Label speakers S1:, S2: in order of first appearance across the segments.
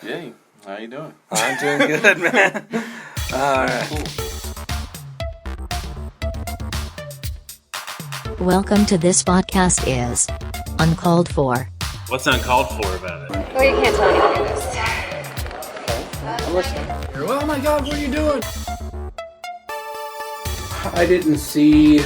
S1: Hey, how you doing?
S2: I'm doing good, man. All right.
S1: Cool.
S3: Welcome to this podcast is Uncalled For.
S1: What's uncalled for about it?
S4: Well, you can't tell anybody this.
S2: I'm listening.
S5: Oh my God, what are you doing? I didn't see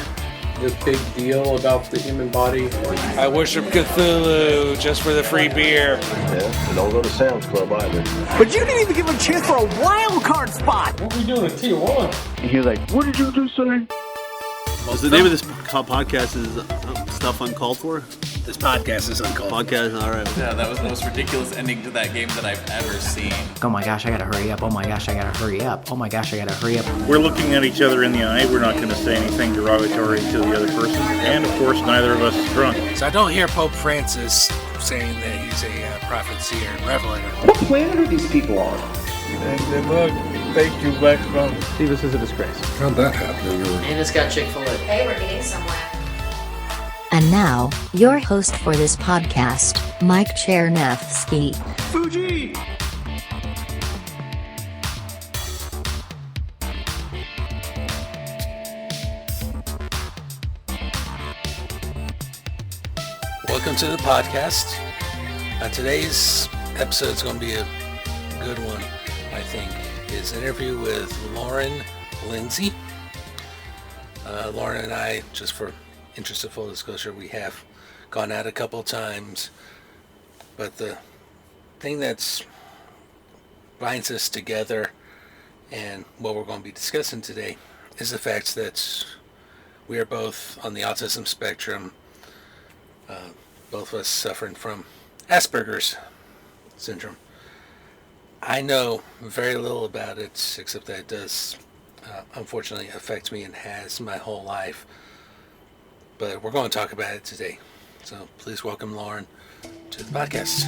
S5: the big deal about the human body.
S6: I worship Cthulhu just for the free beer.
S7: Yeah, and don't go to Sam's Club either.
S8: But you didn't even give him a chance for a wild card spot.
S5: What are we doing at Tijuana?
S7: And he was like, what did you just say?
S9: Well, the name of this podcast is Stuff Uncalled For?
S6: This podcast is uncalled for.
S9: Podcast, all right.
S1: Yeah, that was the most ridiculous ending to that game that I've ever seen.
S8: Oh my gosh, I gotta hurry up. Oh my gosh, I gotta hurry up. Oh my gosh, I gotta hurry up.
S10: We're looking at each other in the eye. We're not going to say anything derogatory to the other person. And, of course, neither of us is drunk.
S6: So I don't hear Pope Francis saying that he's a prophet, seer, and revelator.
S5: What planet are these people on?
S6: And the book, thank you, back from.
S8: See, this is a disgrace.
S5: How'd that happen?
S2: And it's got Chick-fil-A.
S4: Hey, we're getting somewhere.
S3: And now, your host for this podcast, Mike Chernevsky.
S8: Fuji!
S6: Welcome to the podcast. Today's episode is going to be a good one, I think. It's an interview with Lauren Lindsay. Lauren and I, just for interest of full disclosure, we have gone out a couple times, but the thing that's binds us together and what we're going to be discussing today is the fact that we are both on the autism spectrum, both of us suffering from Asperger's syndrome. I know very little about it, except that it does unfortunately affect me and has my whole life. But we're going to talk about it today. So please welcome Lauren to the podcast.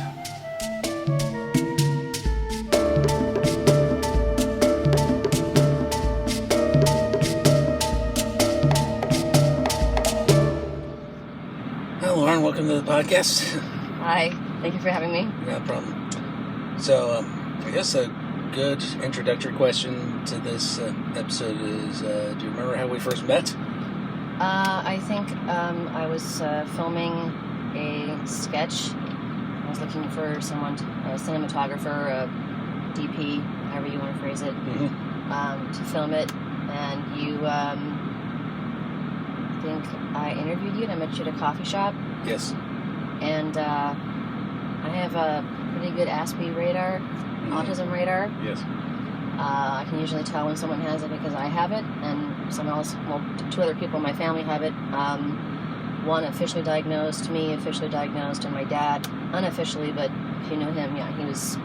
S6: Hi, Lauren. Welcome to the podcast.
S4: Hi, thank you for having me.
S6: No problem. So, I guess a good introductory question to this episode is, do you remember how we first met?
S4: I think I was filming a sketch. I was looking for someone, a cinematographer, a DP, however you want to phrase it, to film it. And you, I think I interviewed you and I met you at a coffee shop.
S6: Yes.
S4: And I have a pretty good ASPE radar, autism radar.
S6: Yes.
S4: I can usually tell when someone has it because I have it, and someone else, well, two other people in my family have it. One officially diagnosed, me officially diagnosed, and my dad unofficially, but if you know him, yeah, he was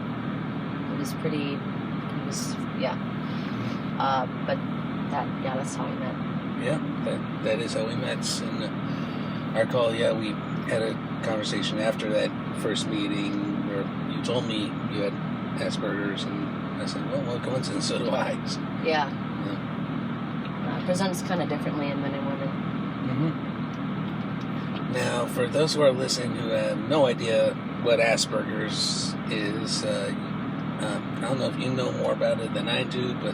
S4: but that's how we met.
S6: Yeah, that is how we met. And I recall, we had a conversation after that first meeting where you told me you had Asperger's, and I said, well, what coincidence, so do I. So,
S4: Yeah. Presents kind of differently in men and women.
S6: Mm-hmm. Now, for those who are listening who have no idea what Asperger's is, I don't know if you know more about it than I do, but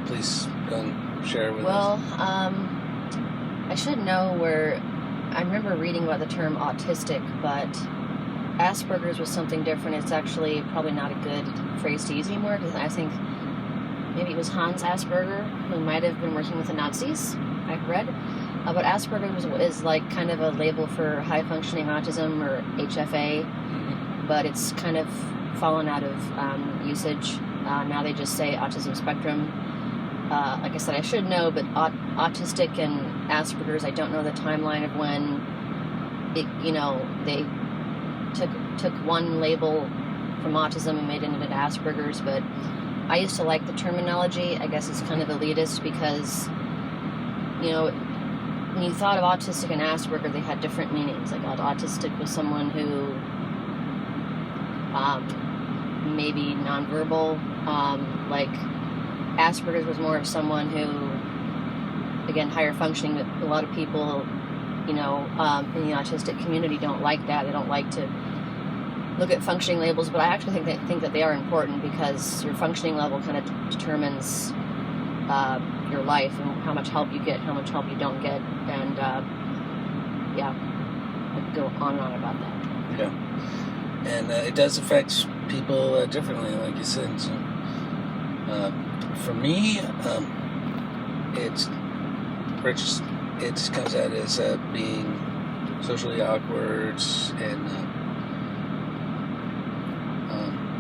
S6: please go and share with us.
S4: Well, I should know where. I remember reading about the term autistic, but Asperger's was something different. It's actually probably not a good phrase to use anymore, because I think maybe it was Hans Asperger who might have been working with the Nazis, I've read. But Asperger's is like kind of a label for high-functioning autism, or HFA, but it's kind of fallen out of usage. Now they just say autism spectrum. Like I said, I should know, but autistic and Asperger's, I don't know the timeline of when they took one label from autism and made it into Asperger's. But I used to like the terminology. I guess it's kind of elitist because, when you thought of autistic and Asperger, they had different meanings. Like autistic was someone who maybe nonverbal, like Asperger's was more of someone who, again, higher functioning, but a lot of people, in the autistic community don't like that. They don't like to look at functioning labels, but I actually think that they are important because your functioning level kind of determines your life and how much help you get, how much help you don't get, and yeah, I could go on and on about that.
S6: Yeah, and it does affect people differently, like you said. So, for me, it just comes out as being socially awkward and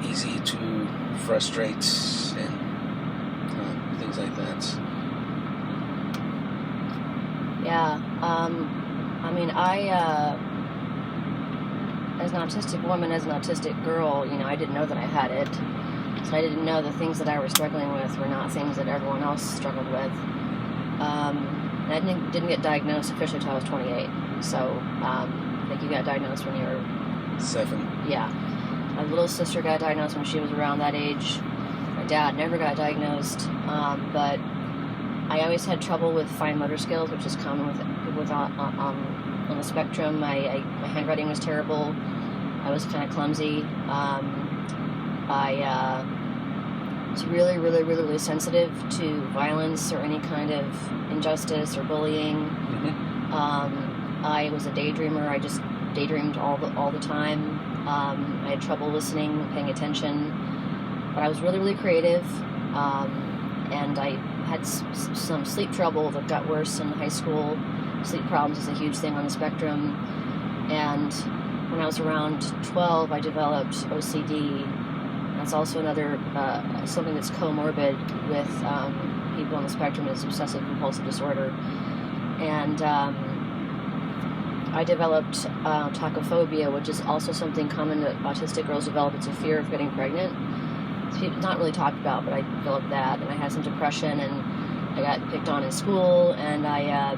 S6: easy to frustrate and things like that.
S4: Yeah, I mean, as an autistic woman, as an autistic girl, I didn't know that I had it. So I didn't know the things that I was struggling with were not things that everyone else struggled with. And I didn't get diagnosed officially until I was 28. So I think you got diagnosed when you were
S6: 7.
S4: Yeah. My little sister got diagnosed when she was around that age. My dad never got diagnosed, but I always had trouble with fine motor skills, which is common with people on the spectrum. My handwriting was terrible. I was kind of clumsy. I was really, really, really, really sensitive to violence or any kind of injustice or bullying. I was a daydreamer. I just daydreamed all the time. I had trouble listening, paying attention, but I was really, really creative. And I had some sleep trouble that got worse in high school. Sleep problems is a huge thing on the spectrum. And when I was around 12, I developed OCD. That's also another, something that's comorbid with people on the spectrum is obsessive compulsive disorder. And I developed tachophobia, which is also something common that autistic girls develop. It's a fear of getting pregnant. It's not really talked about, but I developed that, and I had some depression, and I got picked on in school, and I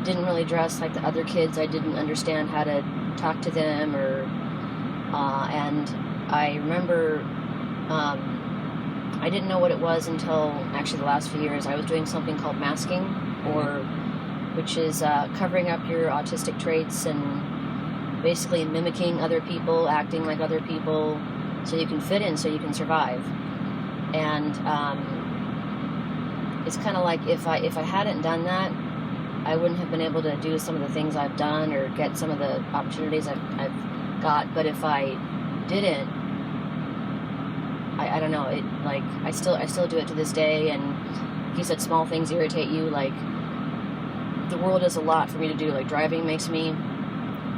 S4: didn't really dress like the other kids. I didn't understand how to talk to them, and I remember I didn't know what it was until actually the last few years. I was doing something called masking, which is covering up your autistic traits and basically mimicking other people, acting like other people, so you can fit in, so you can survive. And it's kind of like if I hadn't done that, I wouldn't have been able to do some of the things I've done or get some of the opportunities I've got. But if I didn't, I don't know. It like I still do it to this day. And like you said, small things irritate you. Like the world does a lot for me to do. Like driving makes me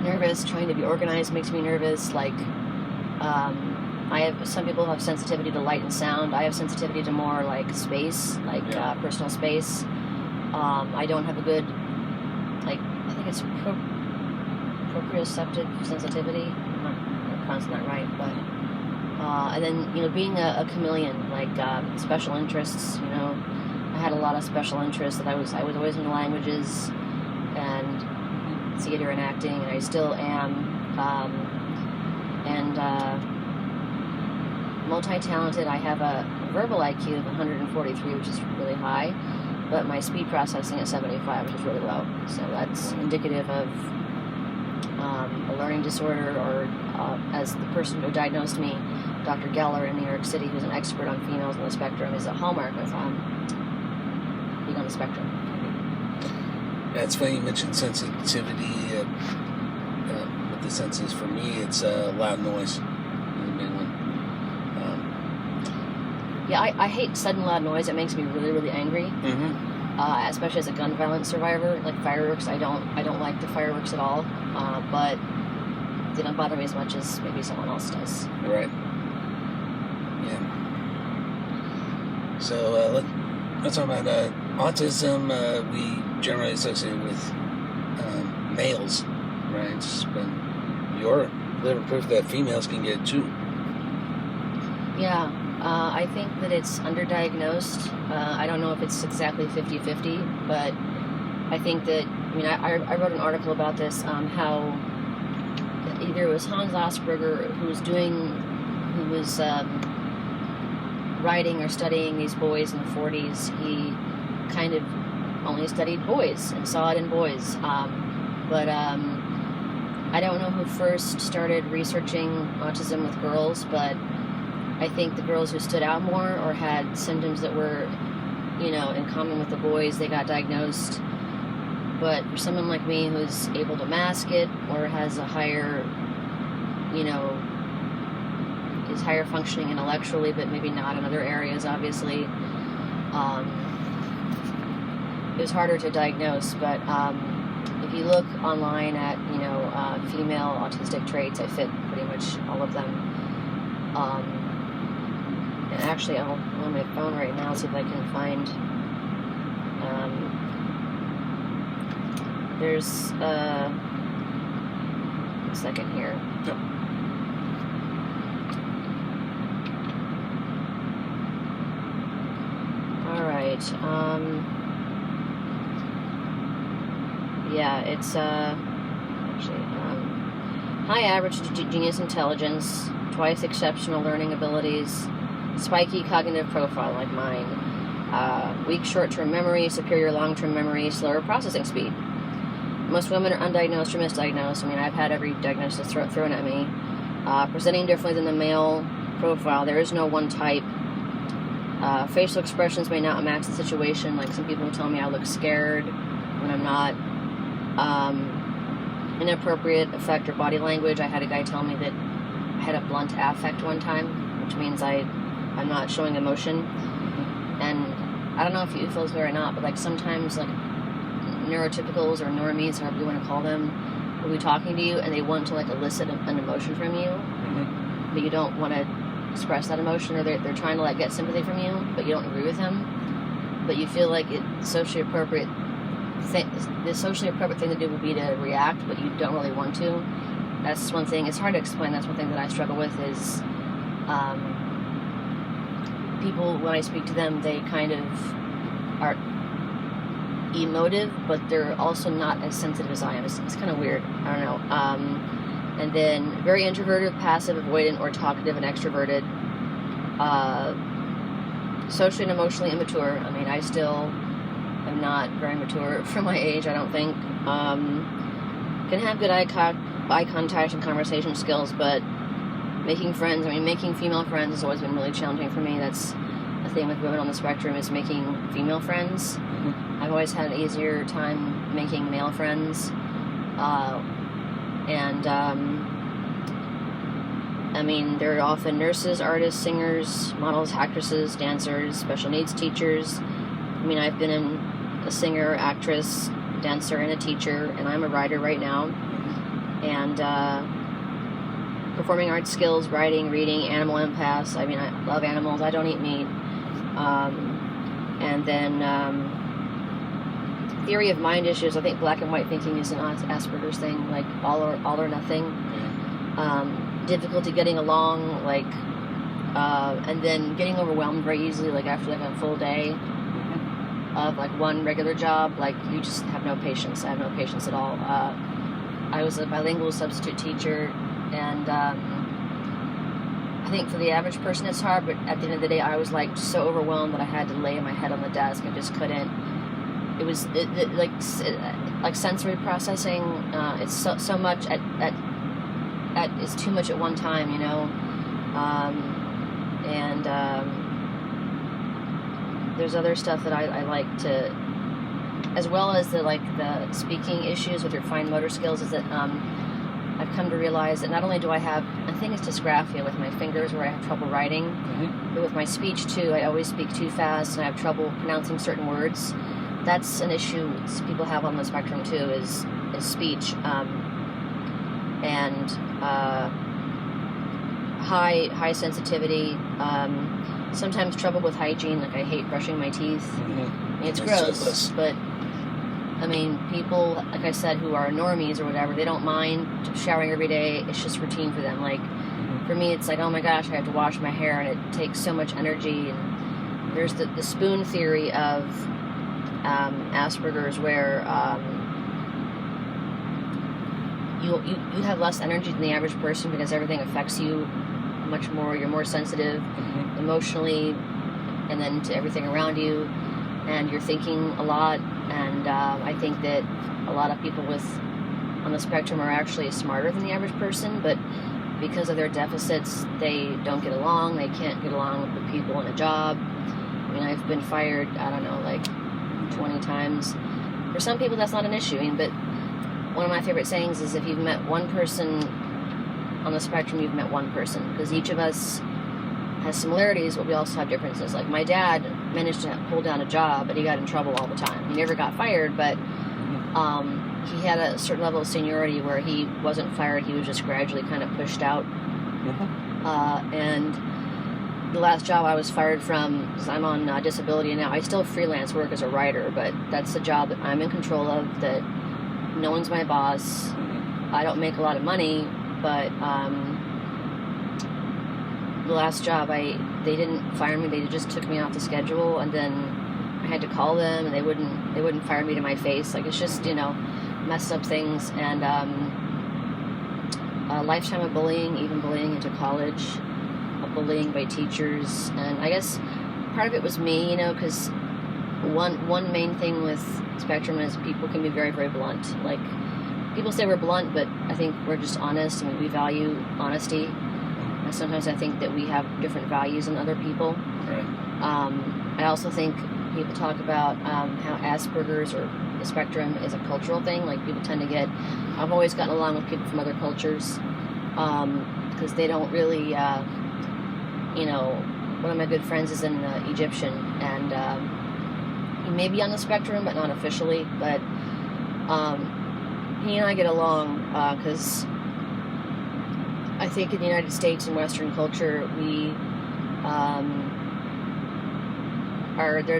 S4: nervous. Trying to be organized makes me nervous. Like some people have sensitivity to light and sound. I have sensitivity to more like space, like personal space. I don't have a good, like, I think it's proprioceptive sensitivity. I'm not pronouncing that right, but and then being a chameleon, like special interests. I had a lot of special interests that I was always into languages and theater and acting, and I still am. And multi-talented. I have a verbal IQ of 143, which is really high, but my speed processing at 75, which is really low. So that's indicative of a learning disorder, or as the person who diagnosed me, Dr. Geller in New York City, who's an expert on females on the spectrum, is a hallmark of being on the spectrum.
S6: Yeah, it's funny you mentioned sensitivity with the senses. For me, it's loud noise, the main one.
S4: Yeah, I hate sudden loud noise. It makes me really, really angry. Especially as a gun violence survivor, like fireworks. I don't like the fireworks at all. But they don't bother me as much as maybe someone else does.
S6: Right. Yeah. So let's talk about autism. We generally associate with males, right? But you're living proof that females can get it too.
S4: Yeah. I think that it's underdiagnosed. I don't know if it's exactly 50-50, but I think that, I wrote an article about this, how either it was Hans Asperger who was writing or studying these boys in the 40s. He kind of only studied boys and saw it in boys. But I I don't know who first started researching autism with girls, but I think the girls who stood out more or had symptoms that were, in common with the boys, they got diagnosed. But for someone like me who's able to mask it or has a higher, is higher functioning intellectually, but maybe not in other areas, obviously, it was harder to diagnose. But if you look online at, female autistic traits, I fit pretty much all of them. And actually, I'm on my phone right now, see if I can find, there's, a second here.
S5: Yep.
S4: All right, yeah, it's, actually, high average genius intelligence, twice exceptional learning abilities, spiky cognitive profile like mine, weak short-term memory, superior long-term memory, slower processing speed. Most women are undiagnosed or misdiagnosed. I mean, I've had every diagnosis thrown at me. Presenting differently than the male profile. There is no one type. Facial expressions may not match the situation. Like some people tell me I look scared when I'm not. Inappropriate affect or body language. I had a guy tell me that I had a blunt affect one time, which means I'm not showing emotion. And I don't know if you feel this way or not, but like sometimes like neurotypicals or normies, however you want to call them, will be talking to you and they want to like elicit an emotion from you, but you don't want to express that emotion, or they're trying to like get sympathy from you, but you don't agree with them, but you feel like the socially appropriate thing to do would be to react, but you don't really want to. That's one thing. It's hard to explain. That's one thing that I struggle with is people, when I speak to them, they kind of are emotive, but they're also not as sensitive as I am. It's kind of weird. I don't know. And then very introverted, passive, avoidant, or talkative and extroverted. Socially and emotionally immature. I mean, I still am not very mature for my age, I don't think. Can have good eye contact and conversation skills, but making female friends has always been really challenging for me. That's the thing with women on the spectrum, is making female friends. I've always had an easier time making male friends. They're often nurses, artists, singers, models, actresses, dancers, special needs teachers. I've been a singer, actress, dancer, and a teacher, and I'm a writer right now. And performing arts skills, writing, reading, animal empaths. I love animals. I don't eat meat. Theory of mind issues. I think black and white thinking is an Asperger's thing, like all or nothing. Difficulty getting along, and then getting overwhelmed very easily, like after like a full day of like one regular job, like you just have no patience. I have no patience at all. I was a bilingual substitute teacher, and I think for the average person it's hard, but at the end of the day I was like so overwhelmed that I had to lay my head on the desk. I just couldn't. It was like sensory processing. It's so much at it's too much at one time, there's other stuff that I like to, as well as the speaking issues with your fine motor skills, is that I've come to realize that not only do I have, I think it's dysgraphia with my fingers where I have trouble writing, but with my speech too, I always speak too fast and I have trouble pronouncing certain words. That's an issue people have on the spectrum too, is speech. High sensitivity, sometimes trouble with hygiene, like I hate brushing my teeth. It's gross, but people, like I said, who are normies or whatever, they don't mind showering every day. It's just routine for them. Like for me, it's like, oh my gosh, I have to wash my hair and it takes so much energy. And there's the spoon theory of Asperger's, where you have less energy than the average person because everything affects you much more. You're more sensitive emotionally, and then to everything around you, and you're thinking a lot. And I think that a lot of people with on the spectrum are actually smarter than the average person, but because of their deficits, they don't get along. They can't get along with the people in a job. I mean, I've been fired, I don't know, like 20 times. For some people, that's not an issue. I mean, but one of my favorite sayings is if you've met one person on the spectrum, you've met one person. Because each of us has similarities, but we also have differences. Like my dad managed to hold down a job, but he got in trouble all the time. He never got fired, but he had a certain level of seniority where he wasn't fired. He was just gradually kind of pushed out. And the last job I was fired from, because I'm on disability now, I still freelance work as a writer, but that's the job that I'm in control of, that no one's my boss. I don't make a lot of money, but the last job, they didn't fire me. They just took me off the schedule, and then I had to call them, and they wouldn't fire me to my face. Like, it's just, messed up things. And a lifetime of bullying, even bullying into college, bullying by teachers. And I guess part of it was me, because one main thing with spectrum is people can be very, very blunt. Like, people say we're blunt, but I think we're just honest. I mean, we value honesty. And sometimes I think that we have different values than other people.
S6: Right.
S4: I also think people talk about how Asperger's or the spectrum is a cultural thing. Like, people tend to get... I've always gotten along with people from other cultures because they don't really... one of my good friends is an Egyptian, and he may be on the spectrum, but not officially. But he and I get along because I think in the United States and Western culture, we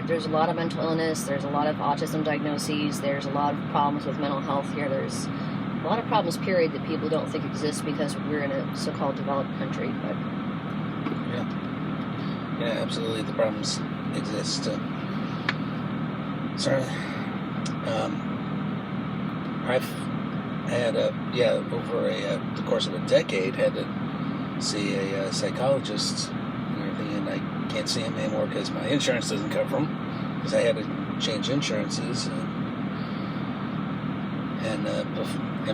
S4: there's a lot of mental illness, there's a lot of autism diagnoses, there's a lot of problems with mental health here, there's a lot of problems, period, that people don't think exist because we're in a so-called developed country. But
S6: yeah, absolutely, the problems exist. I've had over the course of a decade, had to see a psychologist and everything, and I can't see him anymore because my insurance doesn't cover him, because I had to change insurances, and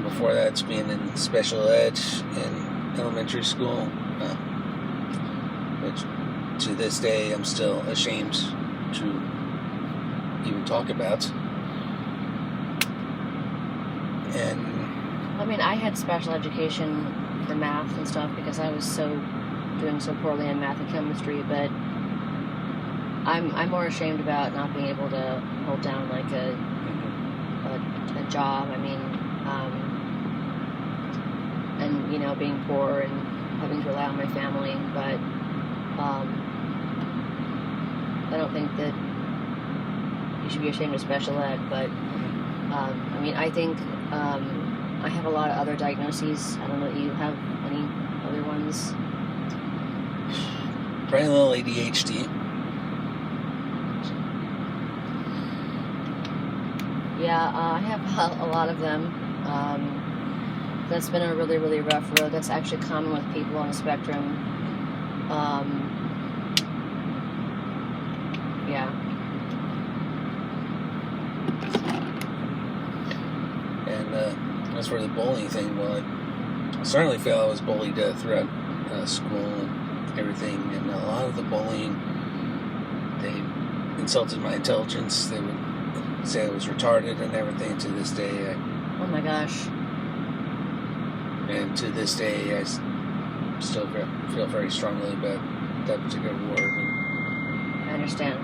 S6: before that, it's being in special ed in elementary school, which to this day I'm still ashamed to even talk about. And
S4: I mean, I had special education for math and stuff because I was doing so poorly in math and chemistry, but I'm more ashamed about not being able to hold down like a job. I mean, and being poor and having to rely on my family, but I don't think that you should be ashamed of special ed. But I mean, I think I have a lot of other diagnoses. I don't know if you have any other ones.
S6: Probably a little ADHD.
S4: Yeah, I have a lot of them. That's been a really, really rough road. That's actually common with people on the spectrum. Yeah.
S6: And as for the bullying thing, well, I certainly feel I was bullied throughout school and everything. And a lot of the bullying, they insulted my intelligence. They would say I was retarded and everything. To this day,
S4: Oh my gosh.
S6: And to this day, I still feel very strongly about that particular word.
S4: I understand.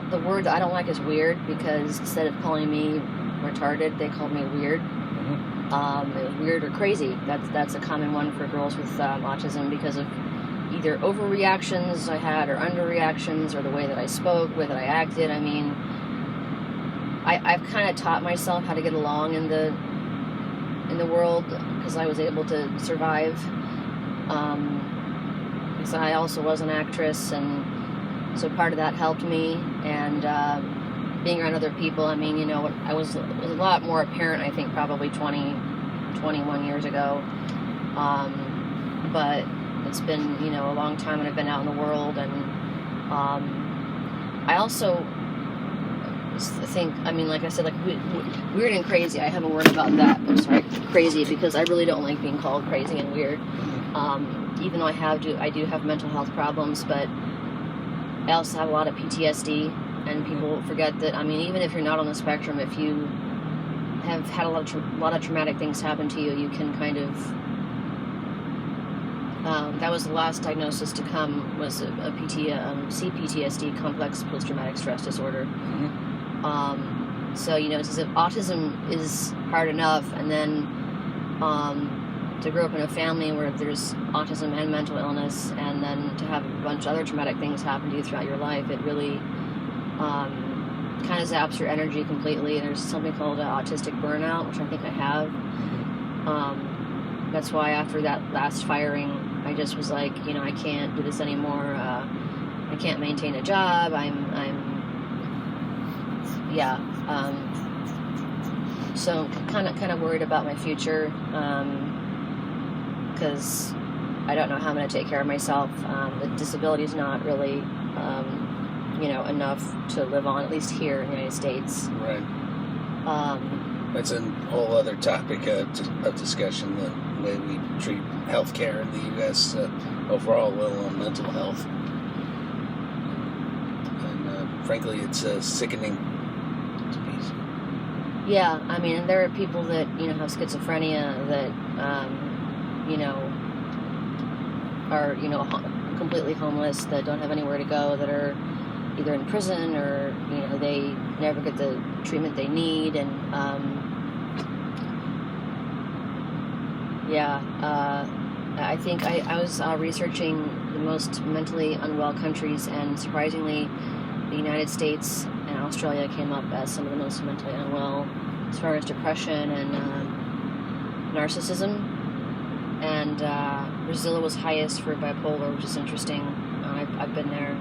S4: The word that I don't like is weird, because instead of calling me retarded, they called me weird.
S6: Mm-hmm.
S4: It was weird or crazy. That's a common one for girls with autism, because of either overreactions I had or underreactions, or the way that I spoke, the way that I acted. I mean, I've kind of taught myself how to get along in the world, because I was able to survive. Because I also was an actress, and so part of that helped me. And being around other people, I mean, it was a lot more apparent, I think, probably 21 years ago. But it's been, a long time, and I've been out in the world. And I also, think, I mean, like I said, like weird and crazy. I have a word about that. I'm sorry, crazy, because I really don't like being called crazy and weird. Even though I do have mental health problems, but I also have a lot of PTSD, and people forget that. I mean, even if you're not on the spectrum, if you have had a lot of traumatic things happen to you, you can kind of. That was the last diagnosis to come, was a CPTSD, complex post-traumatic stress disorder. So, you know, it's as if autism is hard enough, and then to grow up in a family where there's autism and mental illness, and then to have a bunch of other traumatic things happen to you throughout your life, it really kind of zaps your energy completely. And there's something called autistic burnout, which I think I have. That's why after that last firing, I just was like, you know, I can't do this anymore. I can't maintain a job. So kind of worried about my future, because I don't know how I'm going to take care of myself. The disability is not really, enough to live on, at least here in the United States.
S6: Right. That's a whole other topic of discussion, the way we treat healthcare in the U.S. Overall, let alone mental health. And frankly, it's sickening to me.
S4: Yeah, I mean, there are people that, you know, have schizophrenia that, are, completely homeless, that don't have anywhere to go, that are either in prison or, they never get the treatment they need. And, I think I was researching the most mentally unwell countries, and surprisingly, the United States and Australia came up as some of the most mentally unwell as far as depression and narcissism. And Brazil was highest for bipolar, which is interesting. I've been there.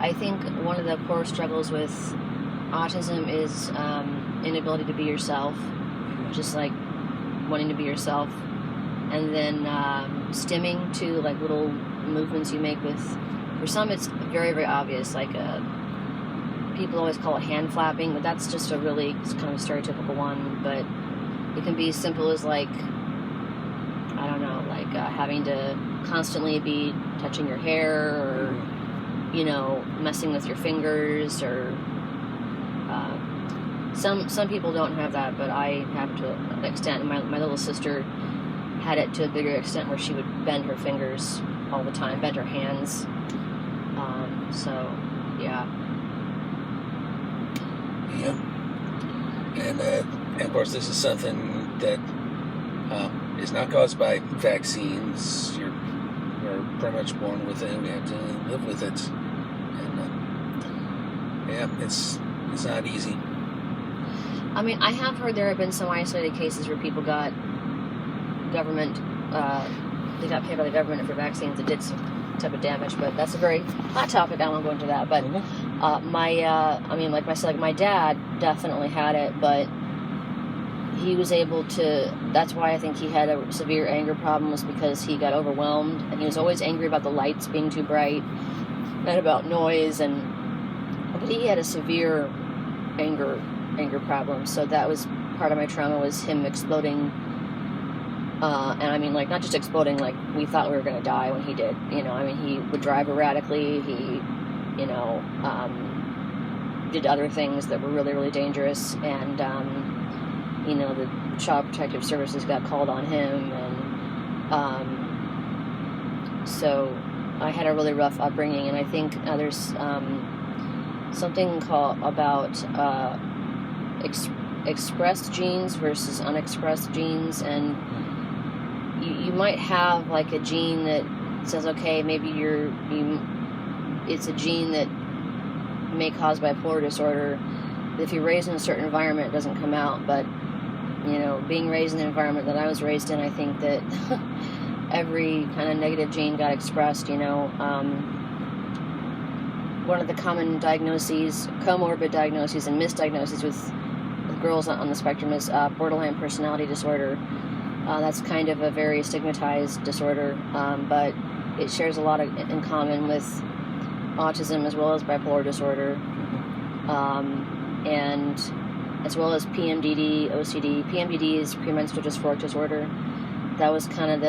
S4: I think one of the core struggles with autism is inability to be yourself, just like wanting to be yourself, and then stimming to like little movements you make with. For some, it's very, very obvious. Like people always call it hand flapping, but that's just a really kind of stereotypical one. But it can be as simple as like, I don't know, like having to constantly be touching your hair, or messing with your fingers, or some people don't have that, but I have to an extent. My little sister had it to a bigger extent, where she would bend her fingers all the time, bend her hands.
S6: And of course, this is something that is not caused by vaccines. We're pretty much born with it. We have to live with it, and it's not easy.
S4: I mean, I have heard there have been some isolated cases where people got government, they got paid by the government for vaccines that did some type of damage, but that's a very hot topic. I won't go into that. But my dad definitely had it, but he was able to. That's why I think he had a severe anger problem, was because he got overwhelmed, and he was always angry about the lights being too bright and about noise, but he had a severe anger problem. So that was part of my trauma, was him exploding. And I mean, like, not just exploding, like, we thought we were going to die when he did. He would drive erratically. He, did other things that were really, really dangerous. And, the Child Protective Services got called on him. And so I had a really rough upbringing. And I think there's something about expressed genes versus unexpressed genes. And you might have like a gene that says, okay, maybe it's a gene that may cause bipolar disorder. If you're raised in a certain environment, it doesn't come out. But being raised in the environment that I was raised in, I think that every kind of negative gene got expressed. One of the common diagnoses, comorbid diagnoses and misdiagnoses with girls on the spectrum is borderline personality disorder. That's kind of a very stigmatized disorder, but it shares a lot in common with autism as well as bipolar disorder, and as well as PMDD, OCD. PMDD is premenstrual dysphoric disorder. That was kind of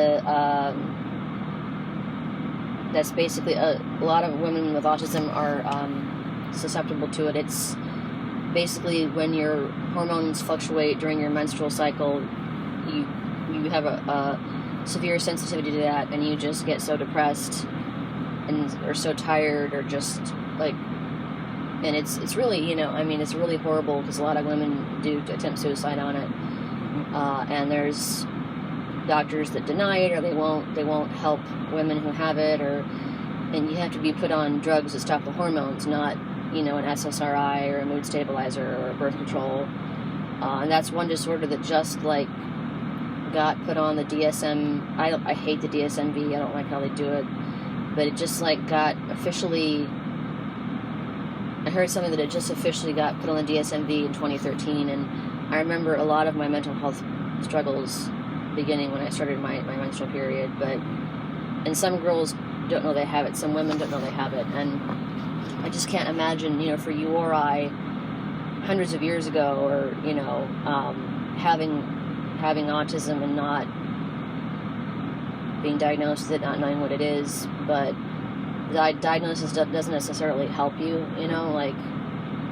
S4: that's basically a lot of women with autism are susceptible to it. It's basically when your hormones fluctuate during your menstrual cycle, you have a severe sensitivity to that, and you just get so depressed and or so tired, or just like, and it's really, it's really horrible because a lot of women do attempt suicide on it, and there's doctors that deny it, or they won't help women who have it, and you have to be put on drugs that stop the hormones, not an SSRI or a mood stabilizer or a birth control, and that's one disorder that just like got put on the DSM. I hate the DSMV. I don't like how they do it, but it just like got officially. I heard something that it just officially got put on the DSMV in 2013, and I remember a lot of my mental health struggles beginning when I started my menstrual period. And some girls don't know they have it. Some women don't know they have it, and I just can't imagine, for you or I, hundreds of years ago, or having autism and not being diagnosed with it, not knowing what it is. But the diagnosis doesn't necessarily help you, like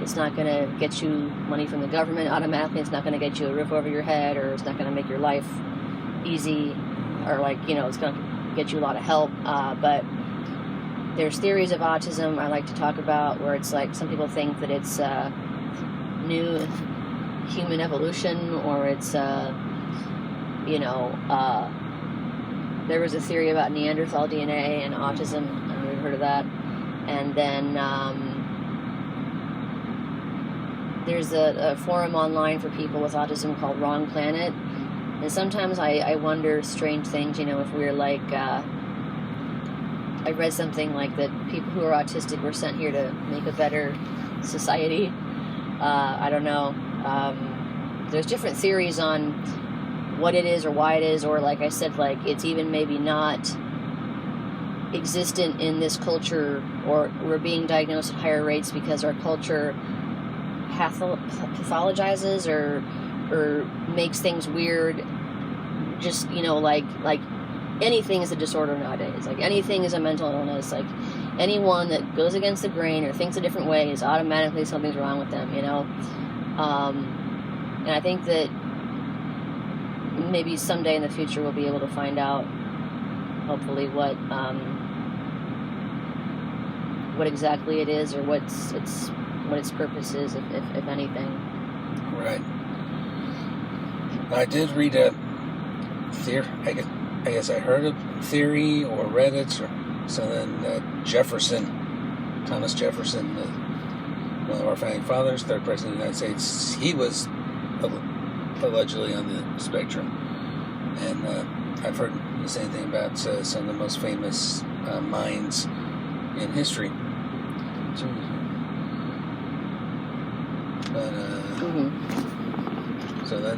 S4: it's not going to get you money from the government automatically. It's not going to get you a roof over your head, or it's not going to make your life easy, or like, it's going to get you a lot of help. But there's theories of autism I like to talk about where it's like some people think that it's new human evolution, or it's there was a theory about Neanderthal DNA and autism. I don't know if you've heard of that. And then there's a forum online for people with autism called Wrong Planet. And sometimes I wonder strange things, if we're like, I read something like that people who are autistic were sent here to make a better society. I don't know. There's different theories on what it is or why it is, or like I said, like it's even maybe not existent in this culture, or we're being diagnosed at higher rates because our culture pathologizes or makes things weird. Just like anything is a disorder nowadays. Like anything is a mental illness. Like anyone that goes against the grain or thinks a different way is automatically something's wrong with them. And I think that maybe someday in the future we'll be able to find out, hopefully, what exactly it is, or what its purpose is, if anything.
S6: Right. I did read a theory. I guess I heard a theory or read it or something. Thomas Jefferson, one of our founding fathers, third president of the United States, he was allegedly on the spectrum, and I've heard the same thing about some of the most famous minds in history. But so that.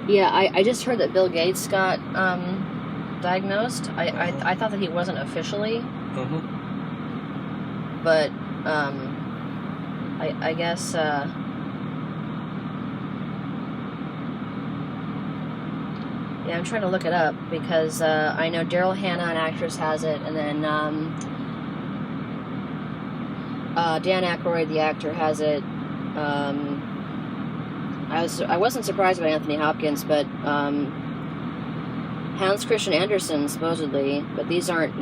S4: Yeah, I just heard that Bill Gates got diagnosed. I thought that he wasn't officially, but I guess. Yeah, I'm trying to look it up because I know Daryl Hannah, an actress, has it, and then Dan Aykroyd, the actor, has it. I wasn't surprised by Anthony Hopkins, but Hans Christian Andersen supposedly, but these aren't,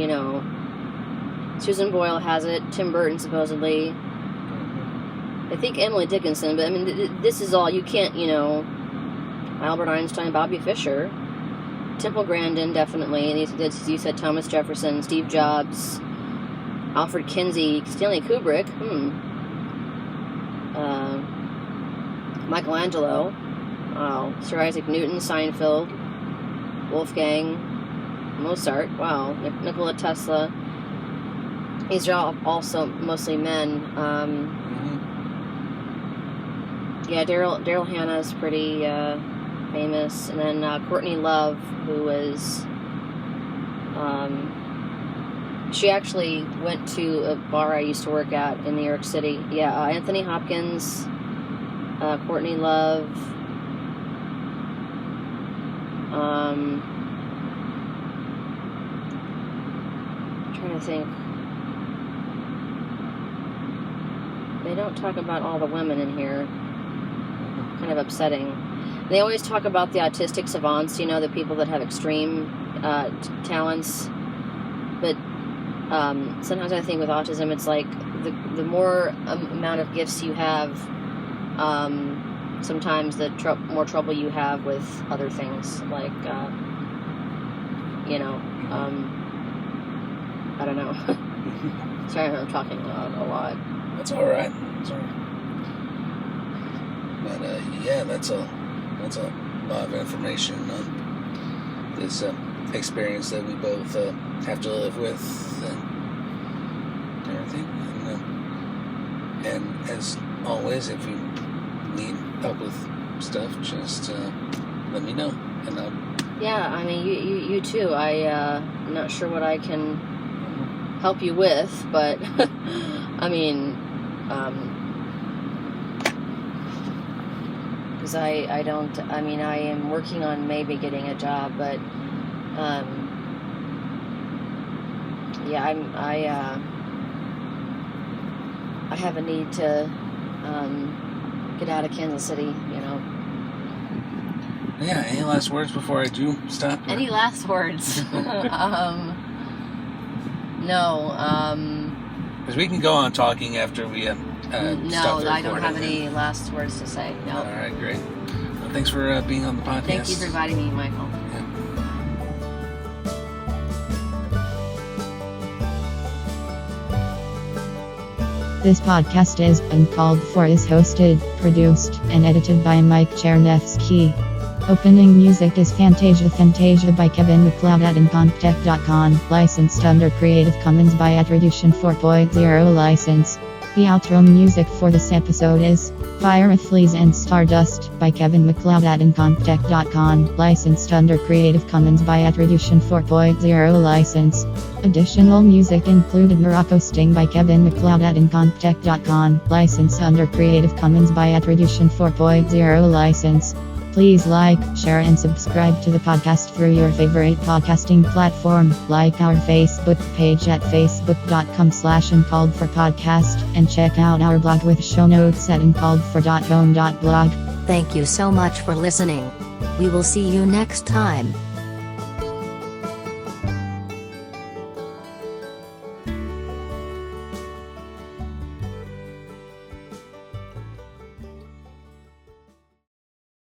S4: Susan Boyle has it, Tim Burton supposedly, I think Emily Dickinson, but I mean, this is all, you can't, Albert Einstein, Bobby Fischer, Temple Grandin, definitely, and you said Thomas Jefferson, Steve Jobs, Alfred Kinsey, Stanley Kubrick, Michelangelo, Sir Isaac Newton, Seinfeld, Wolfgang, Mozart, wow, Nikola Tesla. These are all also mostly men. Yeah, Daryl Hannah is pretty famous, and then Courtney Love, who was She actually went to a bar I used to work at in New York City. Yeah, Anthony Hopkins, Courtney Love, I'm trying to think. They don't talk about all the women in here. Kind of upsetting. They always talk about the autistic savants, the people that have extreme talents. But sometimes I think with autism, it's like the more amount of gifts you have, sometimes the more trouble you have with other things. Like, I don't know. Sorry, I'm talking a lot.
S6: That's all right. But yeah, that's a lot of information on this experience that we both have to live with and everything. And as always, if you need help with stuff, just let me know. And
S4: yeah, I mean, you too. I'm not sure what I can help you with, but I mean, because I am working on maybe getting a job, but yeah, I have a need to get out of Kansas City,
S6: Yeah, any last words before I do stop?
S4: Any last words? No.
S6: Because we can go on talking after we
S4: no,
S6: stop the
S4: I don't have
S6: recording.
S4: any last words to say. No.
S6: All right, great. Well, thanks for being on the podcast.
S4: Thank you for inviting me, Michael.
S3: This podcast is Uncalled For is hosted, produced, and edited by Mike Chernevsky. Opening music is Fantasia by Kevin MacLeod at Incompetech.com, licensed under Creative Commons by Attribution 4.0 license. The outro music for this episode is Fire with Fleas and Stardust by Kevin MacLeod at Incompetech.com, licensed under Creative Commons by Attribution 4.0 license. Additional music included Morocco Sting by Kevin MacLeod at Incompetech.com, licensed under Creative Commons by Attribution 4.0 license. Please like, share, and subscribe to the podcast through your favorite podcasting platform. Like our Facebook page at facebook.com/uncalledforpodcast and check out our blog with show notes at uncalledfor.home.blog. Thank you so much for listening. We will see you next time.